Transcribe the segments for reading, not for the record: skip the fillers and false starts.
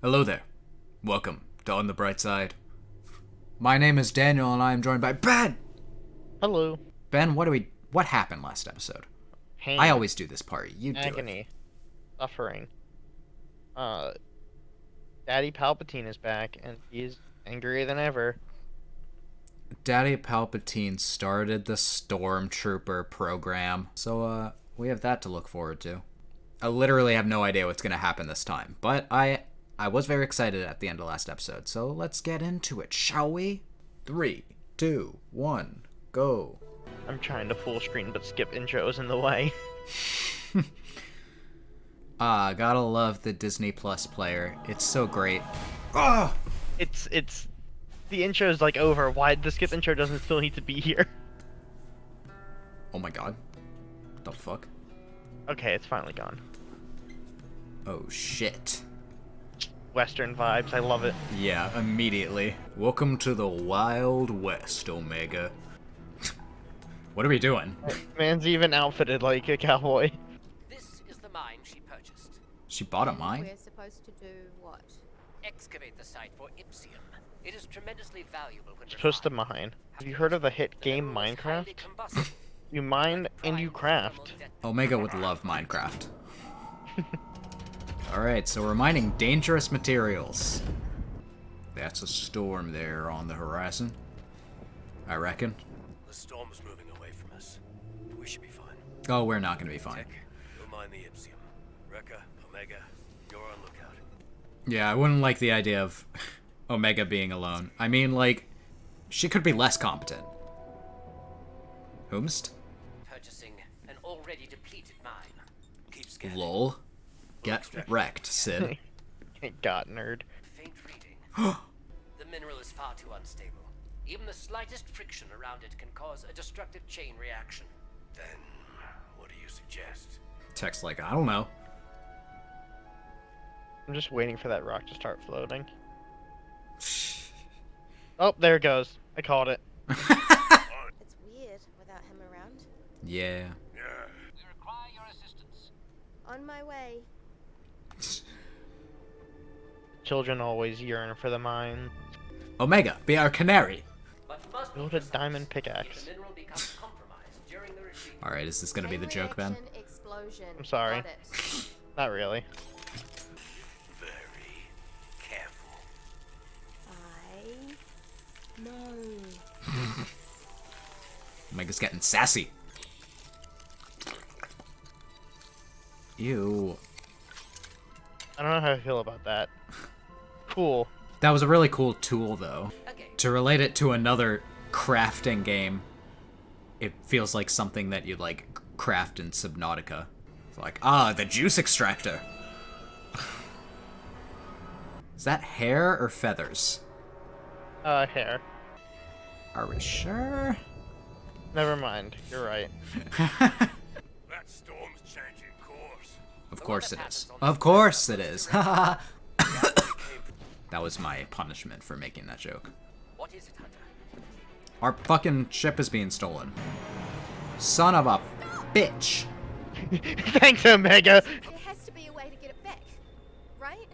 Hello there. Welcome to On the Bright Side. My name is Daniel and I am joined by Ben! Hello. Ben, what happened last episode? Pain, I always do this part. You do it. agony, suffering. Daddy Palpatine is back, and he's angrier than ever. Daddy Palpatine started the Stormtrooper program, so we have that to look forward to. I literally have no idea what's going to happen this time, but I was very excited at the end of last episode, so let's get into it, shall we? 3, 2, 1, go. I'm trying to full screen, but skip intro's in the way. Gotta love the Disney Plus player. It's so great. Ah! It's the intro's like over. Why the skip intro doesn't still need to be here? Oh my god. What the fuck? Okay, it's finally gone. Oh shit. Western vibes, I love it. Yeah, immediately. Welcome to the Wild West, Omega. What are we doing? Man's even outfitted like a cowboy. This is the mine she purchased. She bought a mine? We're supposed to do what? Excavate the site for Ipsium. It is tremendously valuable when Supposed to refined. mine. Have you heard of the hit The game mineral is highly Minecraft? combustible. You mine and you Prime craft. thermal Omega would love Minecraft. Alright, so we're mining dangerous materials. That's a storm there on the horizon, I reckon. The storm's moving away from us. We should be fine. Oh, we're not gonna be fine. Tech, you'll mine the Ipsium. Rekka, Omega, you're on lookout. Yeah, I wouldn't like the idea of Omega being alone. I mean, like, she could be less competent. Whomst? Purchasing an already depleted mine. Keep scanning. Lol. Get wrecked, Sid. Got nerd. Faint reading. The mineral is far too unstable. Even the slightest friction around it can cause a destructive chain reaction. Then, what do you suggest? Text like, I don't know. I'm just waiting for that rock to start floating. Oh, there it goes. I called it. It's weird without him around. Yeah. Yeah. We require your assistance. On my way. Children always yearn for the mine. Omega, be our canary. But you must be Build a precise. diamond If pickaxe. the mineral becomes compromised during the retreat, Alright, is this gonna be the Chain joke, Ben? reaction, Explosion. I'm sorry. Got it. Not really. Very careful. I know. Omega's getting sassy. Ew. I don't know how I feel about that. Cool. That was a really cool tool, though. okay. To relate it to another crafting game, it feels like something that you'd, like, craft in Subnautica. It's like, the juice extractor. Is that hair or feathers? Hair. Are we sure? Never mind. You're right. That storm's changing course. Of course it is. Of course it is. That was my punishment for making that joke. What is it, Hunter? Our fucking ship is being stolen. Son of a bitch. Thanks, Omega. There has to be a way to get it back, right?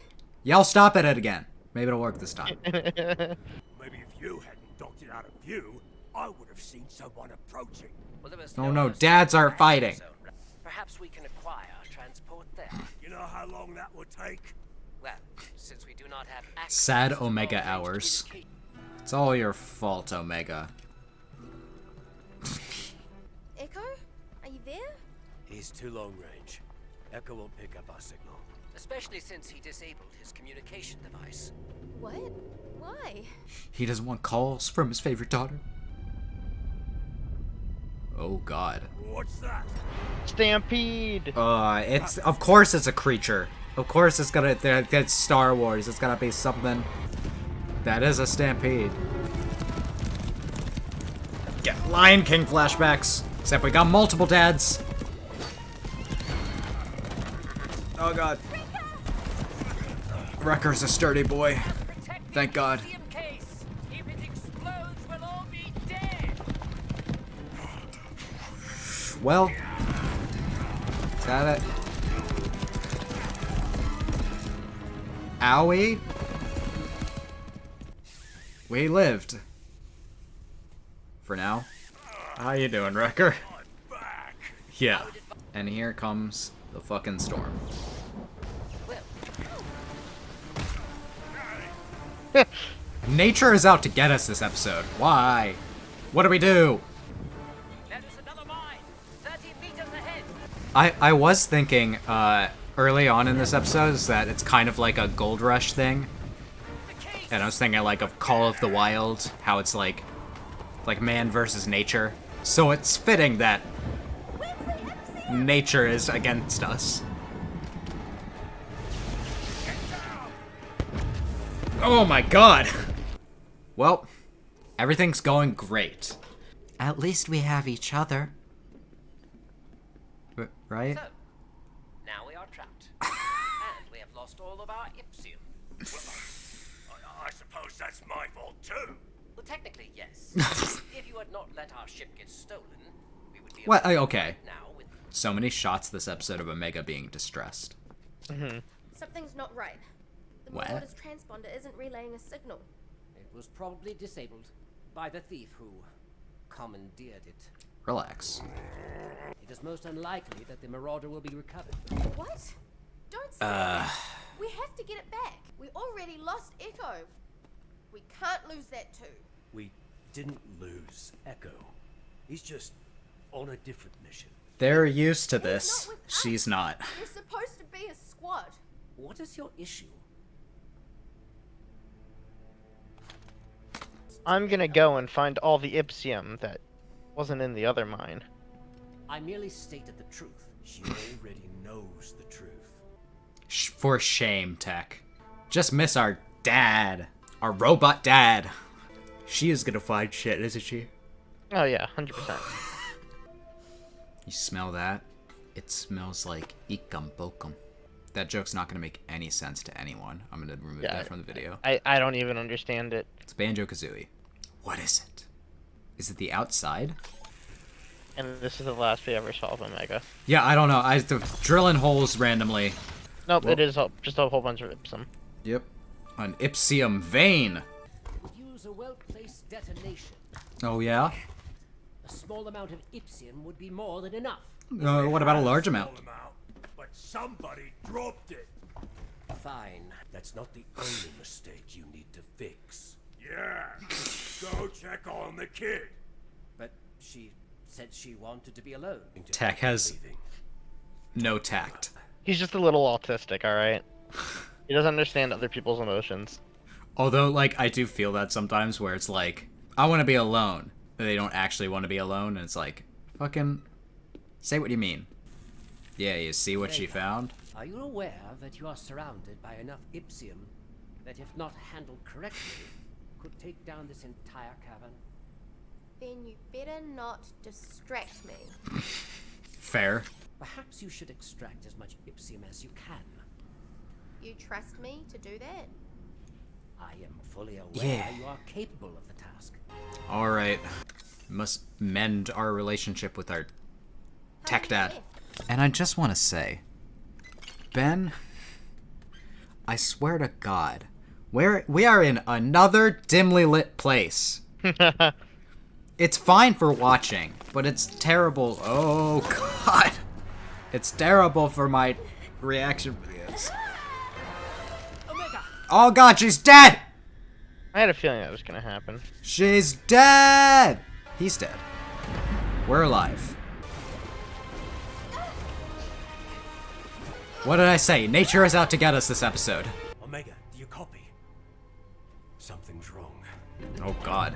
Y'all stop at it again. Maybe it'll work this time. Maybe if you hadn't docked it out of view, I would have seen someone approaching. Well, there was Oh no, other dads are source of fighting. zone. Perhaps we can acquire transport there. You know how long that would take? Well, since we do not have access Sad to Omega long-range hours. communication- It's all your fault, Omega. Echo? Are you there? He's too long range. Echo won't pick up our signal. Especially since he disabled his communication device. What? Why? He doesn't want calls from his favorite daughter. Oh god. What's that? Stampede. It's of course it's a creature. Of course it's gonna it's Star Wars. It's gotta be something. That is a stampede. Get Lion King flashbacks. Except we got multiple dads. Oh god. Wrecker's a sturdy boy. Protect the Thank God. Ipsium case. If it explodes, we'll all be dead. Well, is that it? Owie. We lived. For now. How you doing, Wrecker? Yeah. And here comes the fucking storm. Nature is out to get us this episode. Why? What do we do? There's another mine. 30 meters ahead. I was thinking early on in this episode is that it's kind of like a Gold Rush thing. And I was thinking like of Call of the Wild, how it's like man versus nature. So it's fitting that nature is against us. Oh my god! Well, everything's going great. At least we have each other. Right? So, now we are trapped. And we have lost all of our Ipsium. I suppose that's my fault too. Well, technically, yes. If you had not let our ship get stolen, we would be What? alive Okay. now with... So many shots this episode of Omega being distressed. Something's not right. The What? Marauder's transponder isn't relaying a signal. It was probably disabled by the thief who commandeered it. Relax. It is most unlikely that the Marauder will be recovered. What? Don't say that. We have to get it back. We already lost Echo. We can't lose that too. We didn't lose Echo. He's just on a different mission. They're used to He's this. not with She's us. not. We're supposed to be a squad. What is your issue? I'm gonna go and find all the Ipsium that wasn't in the other mine. I merely stated the truth. She already knows the truth. For shame, Tech. Just miss our dad. Our robot dad. She is gonna find shit, isn't she? Oh yeah, 100%. You smell that? It smells like Ikam Bokum. That joke's not gonna make any sense to anyone. I'm gonna remove Yeah, that from the video. I don't even understand it. It's Banjo-Kazooie. What is it? Is it the outside? And this is the last we ever saw of Omega. Yeah, I don't know. I drilling holes randomly. Nope, Well- it is just a whole bunch of Ipsum. Yep. An Ipsium vein. Use a well-placed detonation. Oh yeah? A small amount of Ipsium would be more than enough. What about a large amount? But somebody dropped it. Fine. That's not the only mistake you need to fix. Yeah. Go check on the kid. But she said she wanted to be alone. Tech has no tact. He's just a little autistic, alright? He doesn't understand other people's emotions. Although, like, I do feel that sometimes where it's like, I want to be alone. But they don't actually want to be alone, and it's like, fucking, say what you mean. Yeah, you see what she found? Are you aware that you are surrounded by enough Ipsium that, if not handled correctly, could take down this entire cavern? Then you better not distract me. Fair. Perhaps you should extract as much Ipsium as you can. You trust me to do that? I am fully aware Yeah. you are capable of the task. Alright. Must mend our relationship with our tech How dad. many left? And I just want to say, Ben, I swear to God, we are in another dimly lit place. It's fine for watching, but it's terrible. Oh God, it's terrible for my reaction videos. Omega! Oh God, she's dead. I had a feeling that was gonna happen. She's dead. He's dead. We're alive. What did I say? Nature is out to get us this episode. Omega, do you copy? Something's wrong. Oh God.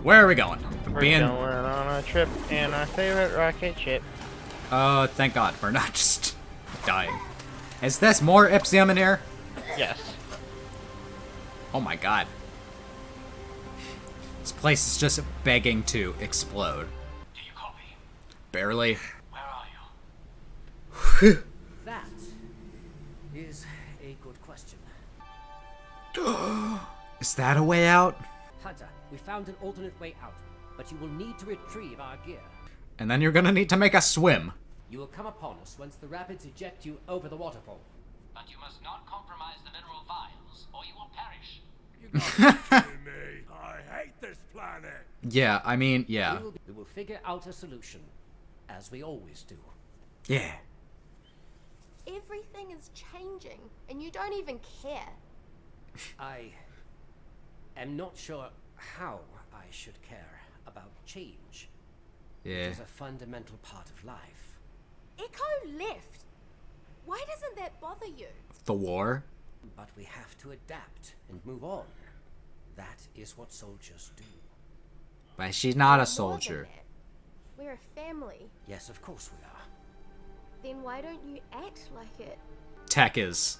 Where are we going? We're Being. going on a trip in our favorite rocket ship. Oh, thank God we're not just dying. Is this more Ipsium in here? Yes. Oh my God. This place is just begging to explode. Do you copy? Barely. Where are you? That is a good question. Is that a way out? Hunter, we found an alternate way out, but you will need to retrieve our gear. And then you're gonna need to make us swim. You will come upon us once the rapids eject you over the waterfall. but you must not compromise the mineral vials, or you will perish. You gotta be kidding me. I hate this planet. Yeah, I mean, yeah. We will figure out a solution, as we always do. Yeah. Everything is changing, and you don't even care. I am not sure how I should care about change. It Yeah. is a fundamental part of life. Echo left. Why doesn't that bother you? The war? But we have to adapt and move on. That is what soldiers do. But she's not a More than soldier. that. We're a family. Yes, of course we are. Then why don't you act like it? Tech is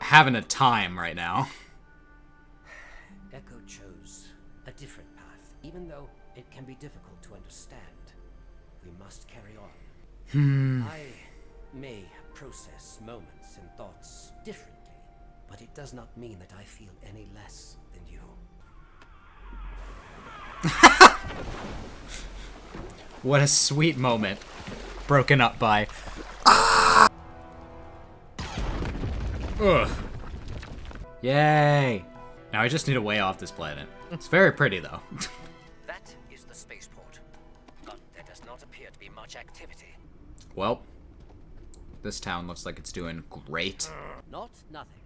having a time right now. Echo chose a different path, even though it can be difficult to understand. We must carry on. I may process moments and thoughts differently, but it does not mean that I feel any less than you. What a sweet moment. Broken up by... Ugh. Yay! Now I just need a way off this planet. It's very pretty, though. That is the spaceport, but there does not appear to be much activity. Well, this town looks like it's doing great. Not nothing.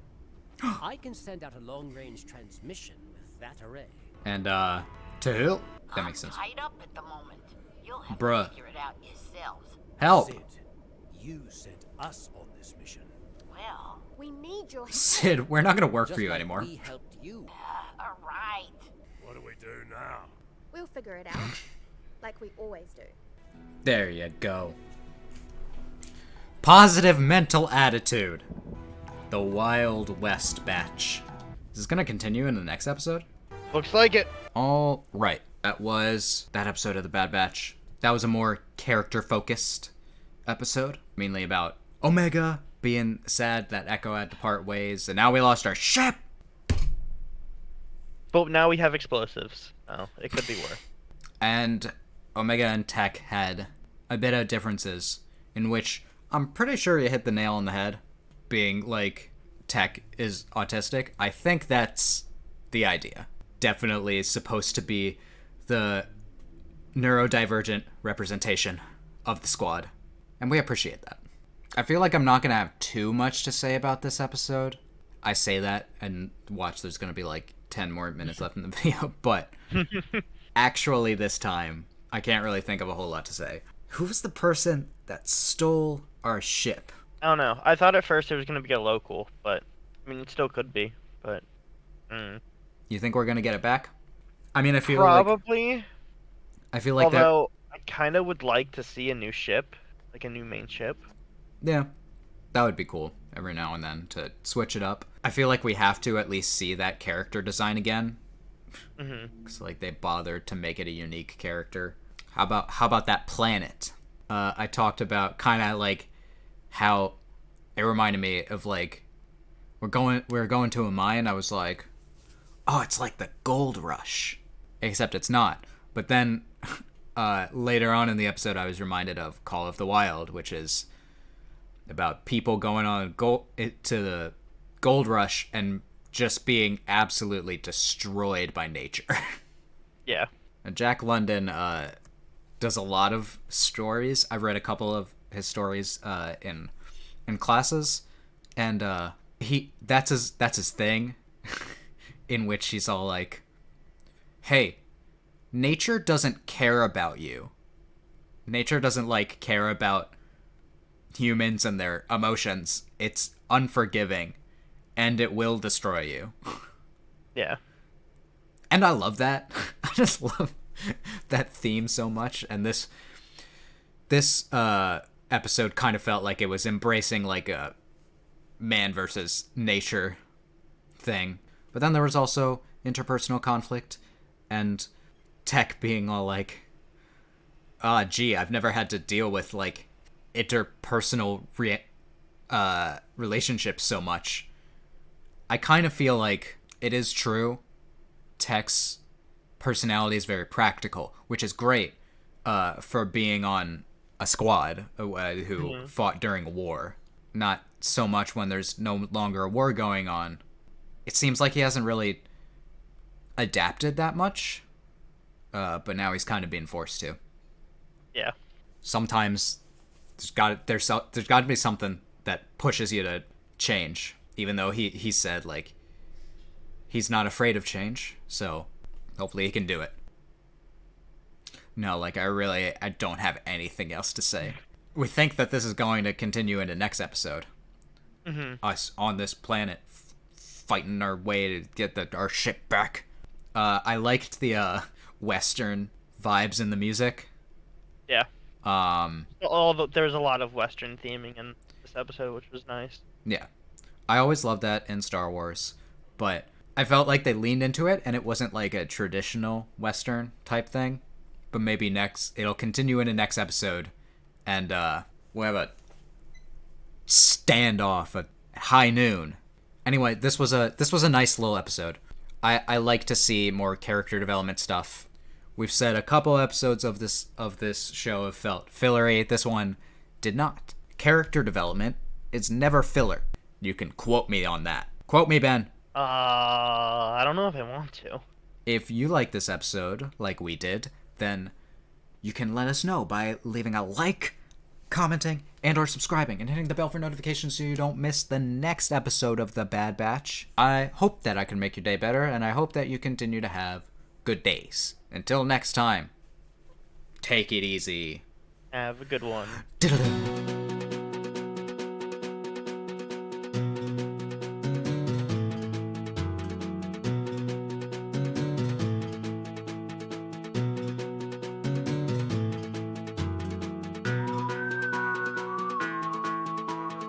I can send out a long-range transmission with that array. And, to who? That makes sense. Tied up at the moment. You'll have Bruh. to figure it out yourselves. Help! Sid, you sent us on this mission. Well, We need your help. Sid, we're not gonna work Just for you like anymore. we helped you. all right. What do we do now? We'll figure it out. Like we always do. There you go. Positive mental attitude. The Wild West batch. Is this gonna continue in the next episode? Looks like it. All right. That was that episode of the Bad Batch. That was a more character-focused episode, mainly about Omega being sad that Echo had to part ways, and now we lost our ship. But now we have explosives. Oh, it could be worse. And Omega and Tech had a bit of differences, in which I'm pretty sure you hit the nail on the head, being like Tech is autistic. I think that's the idea. Definitely supposed to be the neurodivergent representation of the squad, and we appreciate that. I feel like I'm not gonna have too much to say about this episode. I say that, and watch, there's gonna be like 10 more minutes left in the video, but actually this time, I can't really think of a whole lot to say. Who was the person that stole our ship? I don't know. I thought at first it was gonna be a local, but I mean it still could be. But You think we're gonna get it back? I mean, I feel like probably. that. Although I kind of would like to see a new ship, like a new main ship. Yeah, that would be cool every now and then to switch it up. I feel like we have to at least see that character design again. Because like they bothered to make it a unique character. How about that planet? I talked about kind of like how it reminded me of like we're going to a mine. I was like, oh, it's like the gold rush, except it's not. But then later on in the episode, I was reminded of Call of the Wild, which is about people going on to the gold rush and just being absolutely destroyed by nature. Yeah. And Jack London does a lot of stories. I've read a couple of his stories in classes, and that's his thing, in which he's all like, "Hey, nature doesn't care about you. Nature doesn't like care about humans and their emotions. It's unforgiving, and it will destroy you." Yeah. And I love that. I just love that theme so much. And this episode kind of felt like it was embracing like a man versus nature thing. But then there was also interpersonal conflict and Tech being all like, gee, I've never had to deal with like interpersonal relationships so much. I kind of feel like it is true. Tech's personality is very practical, which is great for being on a squad who fought during a war. Not so much when there's no longer a war going on. It seems like he hasn't really adapted that much, but now he's kind of being forced to. Yeah. Sometimes there's got to be something that pushes you to change, even though he said like he's not afraid of change, so hopefully he can do it. No, like I don't have anything else to say. We think that this is going to continue into next episode. Us on this planet fighting our way to get our ship back. I liked the Western vibes in the music. Yeah. There was a lot of Western theming in this episode, which was nice. Yeah. I always loved that in Star Wars, but I felt like they leaned into it and it wasn't like a traditional Western type thing. But maybe it'll continue in the next episode, and we'll have a standoff at high noon. Anyway, this was a nice little episode. I like to see more character development stuff. We've said a couple episodes of this show have felt fillery. This one did not. Character development is never filler. You can quote me on that. Quote me, Ben. I don't know if I want to. If you like this episode, like we did, then you can let us know by leaving a like, commenting, and or subscribing, and hitting the bell for notifications so you don't miss the next episode of The Bad Batch. I hope that I can make your day better, and I hope that you continue to have good days. Until next time, take it easy. Have a good one. Diddle-doo.